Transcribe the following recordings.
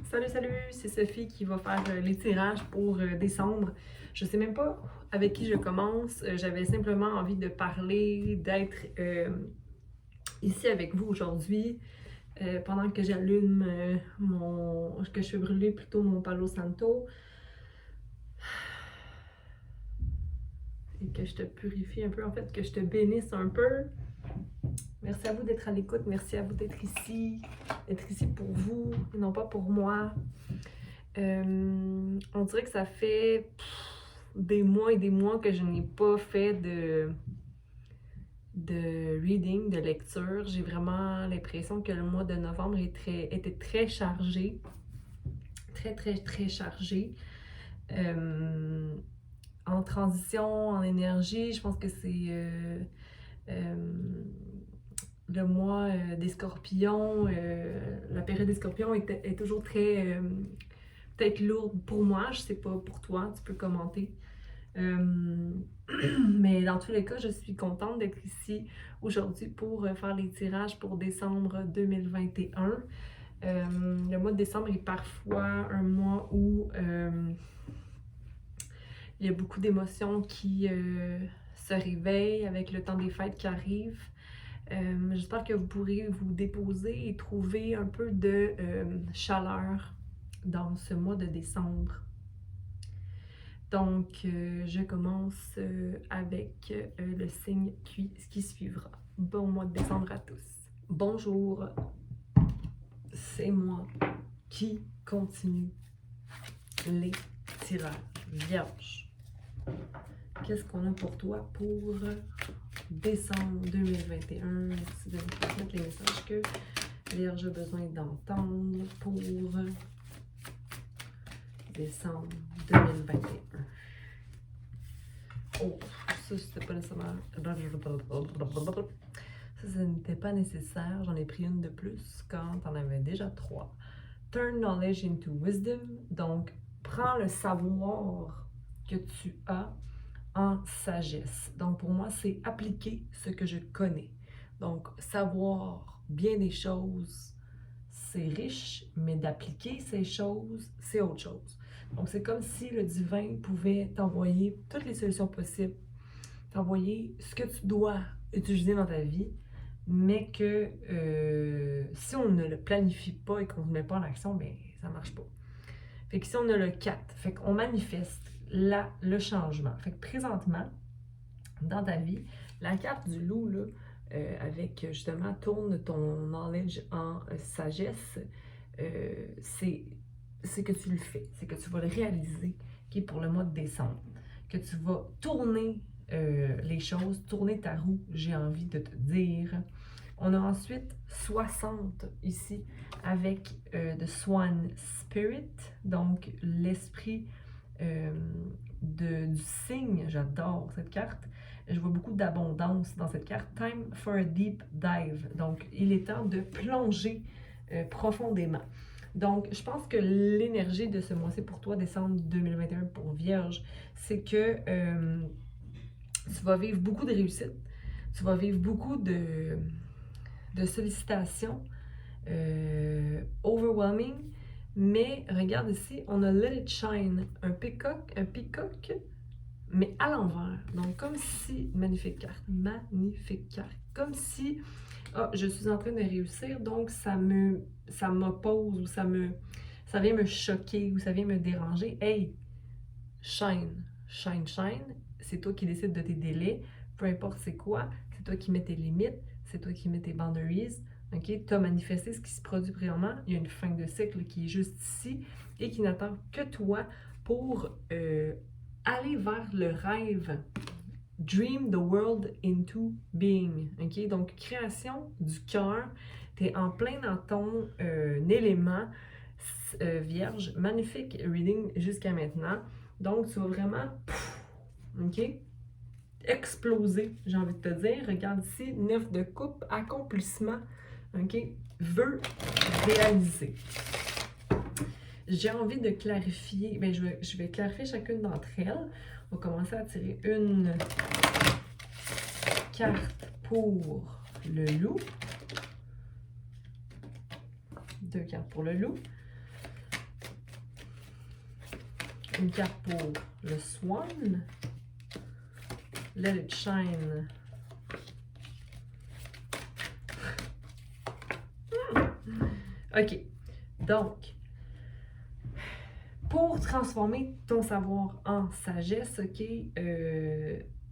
Salut, salut, c'est Sophie qui va faire les tirages pour décembre. Je sais même pas avec qui je commence. J'avais simplement envie de parler, d'être ici avec vous aujourd'hui pendant que j'allume que je fais brûler plutôt mon Palo Santo et que je te purifie un peu, en fait, que je te bénisse un peu. Merci à vous d'être à l'écoute, merci à vous d'être ici pour vous et non pas pour moi. On dirait que ça fait des mois et des mois que je n'ai pas fait de reading, de lecture. J'ai vraiment l'impression que le mois de novembre était très chargé. Très, très, très chargé. En transition, en énergie, je pense que c'est le mois des scorpions. La période des scorpions est toujours très peut-être lourde pour moi, je sais pas pour toi, tu peux commenter. Mais dans tous les cas, je suis contente d'être ici aujourd'hui pour faire les tirages pour décembre 2021. Le mois de décembre est parfois un mois où il y a beaucoup d'émotions qui se réveillent avec le temps des fêtes qui arrive. J'espère que vous pourrez vous déposer et trouver un peu de chaleur dans ce mois de décembre. Donc, je commence avec le signe qui suivra. Bon mois de décembre à tous. Bonjour, c'est moi qui continue les tirages vierges. Qu'est-ce qu'on a pour toi pour décembre 2021? Merci de me transmettre les messages que Vierge a besoin d'entendre pour décembre 2021. Oh, ça, c'était pas nécessairement. Ça n'était pas nécessaire. J'en ai pris une de plus quand t'en avais déjà 3. Turn knowledge into wisdom. Donc, prends le savoir que tu as en sagesse. Donc, pour moi, c'est appliquer ce que je connais. Donc, savoir bien des choses, c'est riche, mais d'appliquer ces choses, c'est autre chose. Donc, c'est comme si le divin pouvait t'envoyer toutes les solutions possibles, t'envoyer ce que tu dois utiliser dans ta vie, mais que si on ne le planifie pas et qu'on ne met pas en action, bien, ça ne marche pas. Fait que si on a le 4, fait qu'on manifeste le changement. Fait que présentement, dans ta vie, la carte du loup, là, avec justement tourne ton knowledge en sagesse, c'est que tu le fais, c'est que tu vas le réaliser, qui est pour le mois de décembre, que tu vas tourner les choses, tourner ta roue, j'ai envie de te dire. On a ensuite 60 ici avec The Swan Spirit, donc l'esprit du cygne. J'adore cette carte. Je vois beaucoup d'abondance dans cette carte. Time for a deep dive. Donc, il est temps de plonger profondément. Donc, je pense que l'énergie de ce mois-ci pour toi, décembre 2021 pour Vierge, c'est que tu vas vivre beaucoup de réussite. Tu vas vivre beaucoup de sollicitations overwhelming. Mais regarde ici, on a Let It Shine, un peacock, mais à l'envers. Donc, comme si, magnifique carte, comme si, je suis en train de réussir, donc ça m'oppose ou ça vient me choquer ou ça vient me déranger. Hey, shine, c'est toi qui décides de tes délais, peu importe c'est quoi, c'est toi qui mets tes limites, c'est toi qui mets tes boundaries. Ok, tu as manifesté ce qui se produit présentement. Il y a une fin de cycle qui est juste ici et qui n'attend que toi pour aller vers le rêve. Dream the world into being. Ok, donc création du cœur. Tu es en plein dans ton élément vierge. Magnifique reading jusqu'à maintenant. Donc, tu vas vraiment, ok, exploser, j'ai envie de te dire. Regarde ici, 9 de coupe, accomplissement, ok, veut réaliser. J'ai envie de clarifier, bien, je vais clarifier chacune d'entre elles. On va commencer à tirer une carte pour le loup. 2 cartes pour le loup. Une carte pour le Swan. Let it shine. OK. Donc, pour transformer ton savoir en sagesse, OK,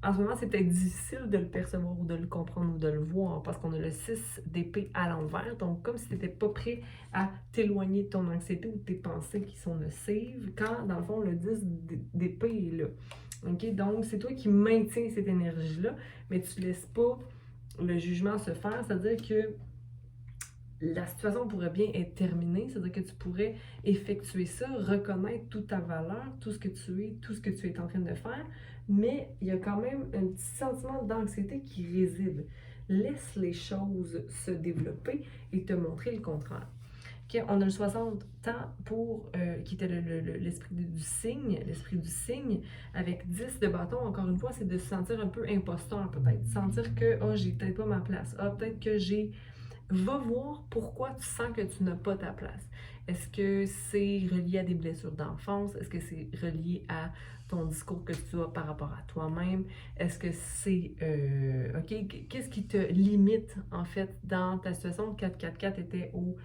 en ce moment, c'est peut-être difficile de le percevoir ou de le comprendre ou de le voir parce qu'on a le 6 d'épée à l'envers. Donc, comme si tu n'étais pas prêt à t'éloigner de ton anxiété ou de tes pensées qui sont nocives, quand, dans le fond, le 10 d'épée est là. OK? Donc, c'est toi qui maintiens cette énergie-là, mais tu ne laisses pas le jugement se faire. C'est-à-dire que la situation pourrait bien être terminée, c'est-à-dire que tu pourrais effectuer ça, reconnaître toute ta valeur, tout ce que tu es, tout ce que tu es en train de faire, mais il y a quand même un petit sentiment d'anxiété qui réside. Laisse les choses se développer et te montrer le contraire. Okay, on a le 60 temps pour, qui était l'esprit du signe, avec 10 de bâton, encore une fois, c'est de se sentir un peu imposteur peut-être, sentir que, oh, j'ai peut-être pas ma place, ah, peut-être que j'ai... Va voir pourquoi tu sens que tu n'as pas ta place. Est-ce que c'est relié à des blessures d'enfance? Est-ce que c'est relié à ton discours que tu as par rapport à toi-même? Est-ce que c'est... OK, qu'est-ce qui te limite, en fait, dans ta situation? 4-4-4 était au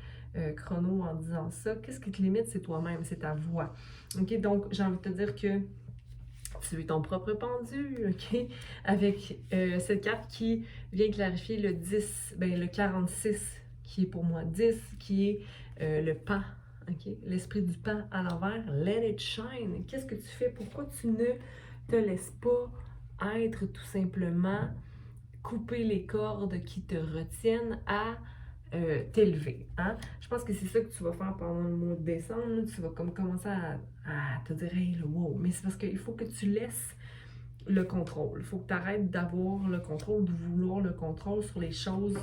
chrono en disant ça. Qu'est-ce qui te limite? C'est toi-même, c'est ta voix. OK, donc j'ai envie de te dire que tu es ton propre pendu, OK? Avec cette carte qui vient clarifier le 10, ben le 46, qui est pour moi 10, qui est le pan, OK? L'esprit du pan à l'envers, let it shine. Qu'est-ce que tu fais? Pourquoi tu ne te laisses pas être tout simplement couper les cordes qui te retiennent à t'élever. Hein? Je pense que c'est ça que tu vas faire pendant le mois de décembre. Là. Tu vas comme commencer à te dire hey, là, wow. Mais c'est parce qu'il faut que tu laisses le contrôle. Il faut que tu arrêtes d'avoir le contrôle, de vouloir le contrôle sur les choses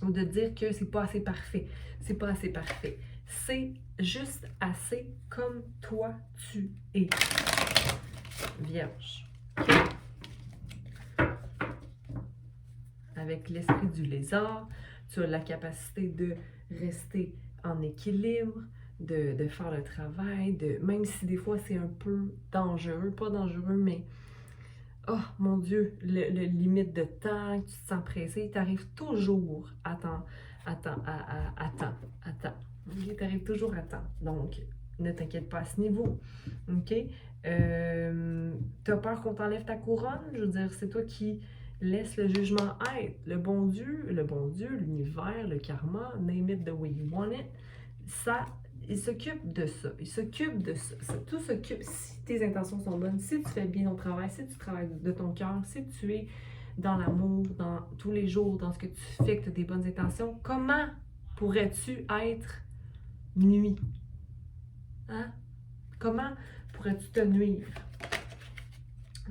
ou de dire que c'est pas assez parfait. C'est pas assez parfait. C'est juste assez comme toi tu es. Vierge. Avec l'esprit du lézard, tu as la capacité de rester en équilibre, de faire le travail, même si des fois c'est un peu dangereux, pas dangereux, mais oh mon Dieu, le limite de temps, tu te sens pressé, tu arrives toujours à temps. Tu arrives toujours à temps. Donc, ne t'inquiète pas à ce niveau. OK? T'as peur qu'on t'enlève ta couronne? Je veux dire, c'est toi qui laisse le jugement être. Le bon Dieu, l'univers, le karma, name it the way you want it, ça, il s'occupe de ça. Il s'occupe de ça. Tout s'occupe. Si tes intentions sont bonnes, si tu fais bien ton travail, si tu travailles de ton cœur, si tu es dans l'amour, dans tous les jours, dans ce que tu fais, que tu as des bonnes intentions, comment pourrais-tu être nuit? Hein? Comment pourrais-tu te nuire?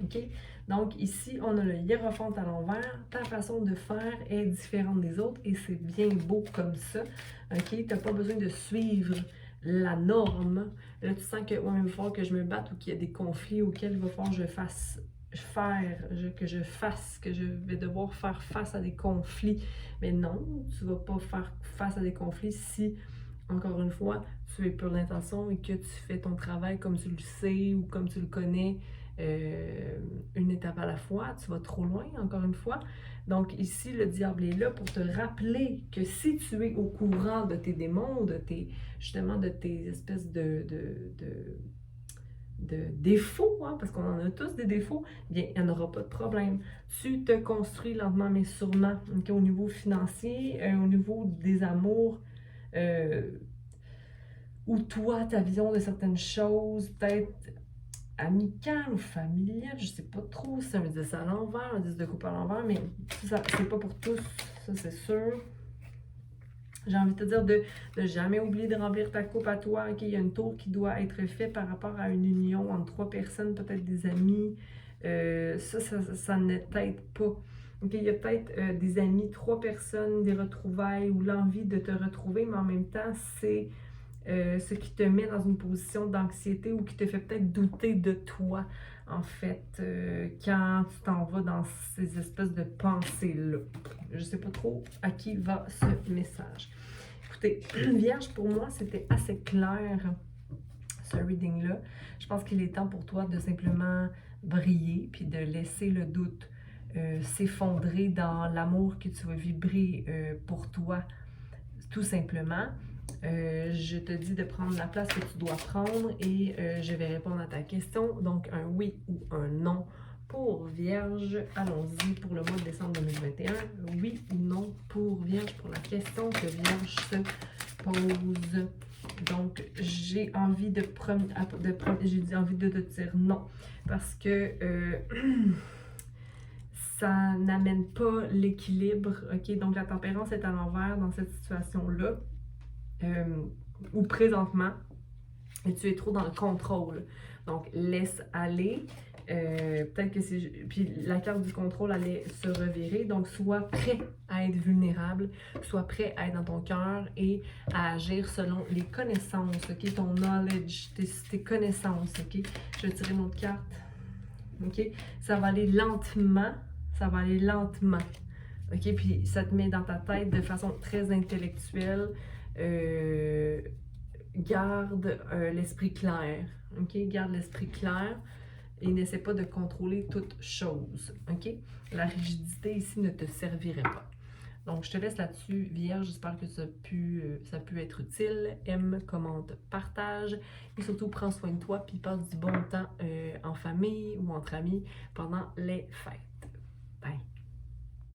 OK? Donc, ici, on a le hiérophante à l'envers. Ta façon de faire est différente des autres et c'est bien beau comme ça. OK? Tu n'as pas besoin de suivre la norme. Là, tu sens que, ouais, il va falloir que je me batte ou qu'il y a des conflits auxquels il va falloir que je vais devoir faire face à des conflits. Mais non, tu ne vas pas faire face à des conflits si, encore une fois, tu es pur d'intention et que tu fais ton travail comme tu le sais ou comme tu le connais. Une étape à la fois, tu vas trop loin, encore une fois. Donc ici, le diable est là pour te rappeler que si tu es au courant de tes démons, justement de tes espèces de défauts, hein, parce qu'on en a tous des défauts, bien, il n'y en aura pas de problème. Tu te construis lentement mais sûrement, okay, au niveau financier, au niveau des amours, ou toi, ta vision de certaines choses, peut-être amicale ou familiale, je sais pas trop, c'est un 10 à l'envers, un 10 de coupe à l'envers, mais ça, c'est pas pour tous, ça c'est sûr. J'ai envie de te dire de jamais oublier de remplir ta coupe à toi, OK? Il y a une tour qui doit être faite par rapport à une union entre 3 personnes, peut-être des amis, ça ne t'aide pas. OK? Il y a peut-être des amis, 3 personnes, des retrouvailles ou l'envie de te retrouver, mais en même temps, c'est ce qui te met dans une position d'anxiété ou qui te fait peut-être douter de toi, en fait, quand tu t'en vas dans ces espèces de pensées-là. Je ne sais pas trop à qui va ce message. Écoutez, Vierge, pour moi, c'était assez clair ce reading-là. Je pense qu'il est temps pour toi de simplement briller, puis de laisser le doute s'effondrer dans l'amour que tu vas vibrer pour toi, tout simplement. Je te dis de prendre la place que tu dois prendre et je vais répondre à ta question. Donc, un oui ou un non pour Vierge. Allons-y pour le mois de décembre 2021. Oui ou non pour Vierge pour la question que Vierge se pose. Donc, j'ai envie de te dire non parce que ça n'amène pas l'équilibre, ok? Donc, la tempérance est à l'envers dans cette situation-là, ou présentement, et tu es trop dans le contrôle. Donc, laisse aller. Peut-être que c'est... Puis la carte du contrôle allait se revirer. Donc, sois prêt à être vulnérable, sois prêt à être dans ton cœur et à agir selon les connaissances, ok? Ton knowledge, tes connaissances, ok? Je vais tirer une autre carte, ok? Ça va aller lentement, ça va aller lentement, ok? Puis ça te met dans ta tête de façon très intellectuelle. Garde l'esprit clair, ok? Garde l'esprit clair et n'essaie pas de contrôler toute chose, ok? La rigidité ici ne te servirait pas. Donc, je te laisse là-dessus, Vierge. J'espère que ça a pu être utile. Aime, commente, partage. Et surtout, prends soin de toi puis passe du bon temps en famille ou entre amis pendant les fêtes.